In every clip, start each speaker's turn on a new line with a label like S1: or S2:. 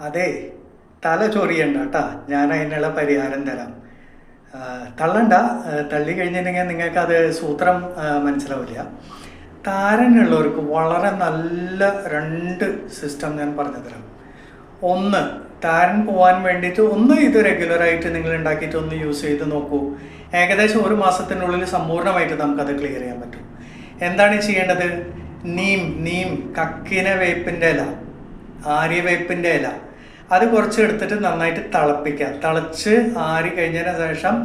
S1: അതെ, തല ചൊറിയണ്ട കേട്ടാ, ഞാൻ അതിനുള്ള പരിഹാരം തരാം. തള്ളണ്ട. തള്ളി കഴിഞ്ഞിട്ടുണ്ടെങ്കിൽ നിങ്ങൾക്കത് സൂത്രം മനസ്സിലാവില്ല. താരനുള്ളവർക്ക് വളരെ നല്ല രണ്ട് സിസ്റ്റം ഞാൻ പറഞ്ഞു തരാം. ഒന്ന്, താരൻ പോകാൻ വേണ്ടിയിട്ട് ഇത് റെഗുലറായിട്ട് നിങ്ങൾ ഉണ്ടാക്കിയിട്ട് ഒന്ന് യൂസ് ചെയ്ത് നോക്കൂ. ഏകദേശം 1 മാസത്തിനുള്ളിൽ സമ്പൂർണ്ണമായിട്ട് നമുക്കത് ക്ലിയർ ചെയ്യാൻ പറ്റും. എന്താണ് ചെയ്യേണ്ടത്? നീം കക്കിന വേപ്പിൻ്റെ ഇല, ആര്യവേപ്പിൻ്റെ ഇല, അത് കുറച്ച് എടുത്തിട്ട് നന്നായിട്ട് തിളപ്പിക്കുക. തിളച്ച് ആറി കഴിഞ്ഞതിന് ശേഷം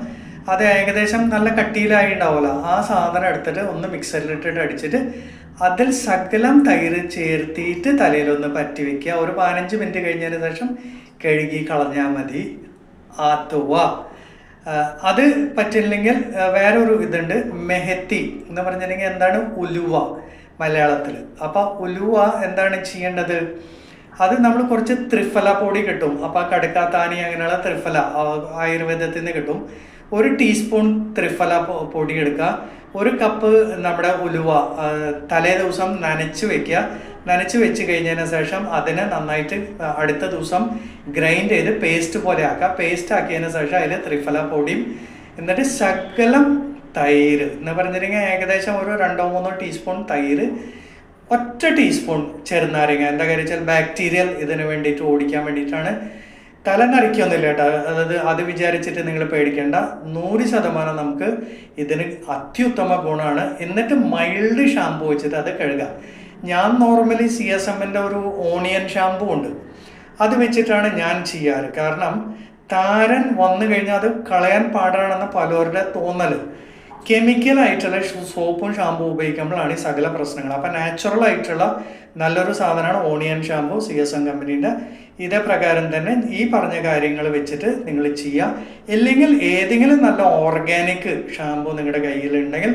S1: അത് ഏകദേശം നല്ല കട്ടിയിലായി ഉണ്ടാവുമല്ലോ, ആ സാധനം എടുത്തിട്ട് ഒന്ന് മിക്സറിലിട്ടിട്ട് അടിച്ചിട്ട് അതിൽ ശകലം തൈര് ചേർത്തിയിട്ട് തലയിലൊന്ന് പറ്റി വയ്ക്കുക. ഒരു 15 മിനിറ്റ് കഴിഞ്ഞതിന് ശേഷം കഴുകി കളഞ്ഞാൽ മതി. അഥവാ അത് പറ്റില്ലെങ്കിൽ വേറൊരു ഇതുണ്ട്, മെഹത്തി എന്ന് പറഞ്ഞിട്ടുണ്ടെങ്കിൽ എന്താണ്, ഉലുവ മലയാളത്തിൽ. അപ്പോൾ ഉലുവ എന്താണ് ചെയ്യേണ്ടത്? അത് നമ്മൾ കുറച്ച് ത്രിഫല പൊടി കിട്ടും. അപ്പോൾ കടുക്കാത്താനി അങ്ങനെയുള്ള ത്രിഫല ആയുർവേദത്തിൽ നിന്ന് കിട്ടും. 1 ടീസ്പൂൺ ത്രിഫല പൊടി എടുക്കുക. 1 കപ്പ് നമ്മുടെ ഉലുവ തലേ ദിവസം നനച്ച് വെക്കുക. നനച്ച് വെച്ച് കഴിഞ്ഞതിന് ശേഷം അതിനെ നന്നായിട്ട് അടുത്ത ദിവസം ഗ്രൈൻഡ് ചെയ്ത് പേസ്റ്റ് പോലെ ആക്കുക. പേസ്റ്റ് ആക്കിയതിന് ശേഷം അതിൽ ത്രിഫല പൊടിയും എന്നിട്ട് ശകലം തൈര് എന്ന് പറഞ്ഞിട്ടുണ്ടെങ്കിൽ ഏകദേശം ഒരു 2-3 ടീസ്പൂൺ തൈര്, 1 ടീസ്പൂൺ ചെറുനാരങ്ങ. എന്താ കാര്യം വെച്ചാൽ ബാക്ടീരിയൽ ഇതിന് വേണ്ടിയിട്ട് ഓടിക്കാൻ വേണ്ടിയിട്ടാണ്. തല നരയ്ക്കൊന്നുമില്ല കേട്ടോ. അത് വിചാരിച്ചിട്ട് നിങ്ങൾ പേടിക്കേണ്ട. 100% നമുക്ക് ഇതിന് അത്യുത്തമ ഗുണമാണ്. എന്നിട്ട് മൈൽഡ് ഷാമ്പു വെച്ചിട്ട് അത് കഴുകുക. ഞാൻ നോർമലി CSMൻ്റെ ഒരു ഓണിയൻ ഷാമ്പു ഉണ്ട്, അത് വെച്ചിട്ടാണ് ഞാൻ ചെയ്യാറ്. കാരണം താരൻ വന്നു കഴിഞ്ഞാൽ അത് കളയാൻ പാടാണെന്ന് പലരുടെ തോന്നൽ. കെമിക്കലായിട്ടുള്ള സോപ്പും ഷാമ്പു ഉപയോഗിക്കുമ്പോഴാണ് ഈ സകല പ്രശ്നങ്ങൾ. അപ്പം നാച്ചുറൽ ആയിട്ടുള്ള നല്ലൊരു സാധനമാണ് ഓണിയൻ ഷാമ്പു, CSM കമ്പനീൻ്റെ. ഇതേ പ്രകാരം തന്നെ ഈ പറഞ്ഞ കാര്യങ്ങൾ വെച്ചിട്ട് നിങ്ങൾ ചെയ്യുക. ഇല്ലെങ്കിൽ ഏതെങ്കിലും നല്ല ഓർഗാനിക് ഷാമ്പു നിങ്ങളുടെ കയ്യിലുണ്ടെങ്കിൽ,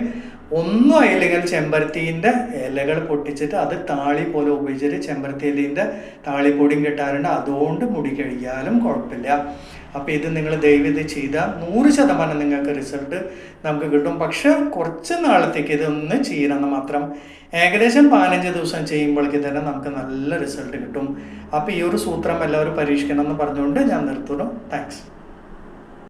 S1: ഒന്നും ആയില്ലെങ്കിൽ ചെമ്പരത്തീൻ്റെ ഇലകൾ പൊട്ടിച്ചിട്ട് അത് താളി പോലെ ഉപയോഗിച്ചിട്ട് ചെമ്പരത്തി ഇലേൻ്റെ താളിപ്പൊടിയും കിട്ടാറുണ്ട്. അതുകൊണ്ട് മുടി കഴുകിയാലും കുഴപ്പമില്ല. അപ്പോൾ ഇത് നിങ്ങൾ ദയവിത് ചെയ്താൽ 100% നിങ്ങൾക്ക് റിസൾട്ട് നമുക്ക് കിട്ടും. പക്ഷെ കുറച്ച് നാളത്തേക്ക് ഇതൊന്ന് ചെയ്യണമെന്ന് മാത്രം. ഏകദേശം 15 ദിവസം ചെയ്യുമ്പോഴേക്ക് തന്നെ നമുക്ക് നല്ല റിസൾട്ട് കിട്ടും. അപ്പോൾ ഈ ഒരു സൂത്രം എല്ലാവരും പരീക്ഷിക്കണം എന്ന് പറഞ്ഞുകൊണ്ട് ഞാൻ നിർത്തുന്നു. താങ്ക്സ്.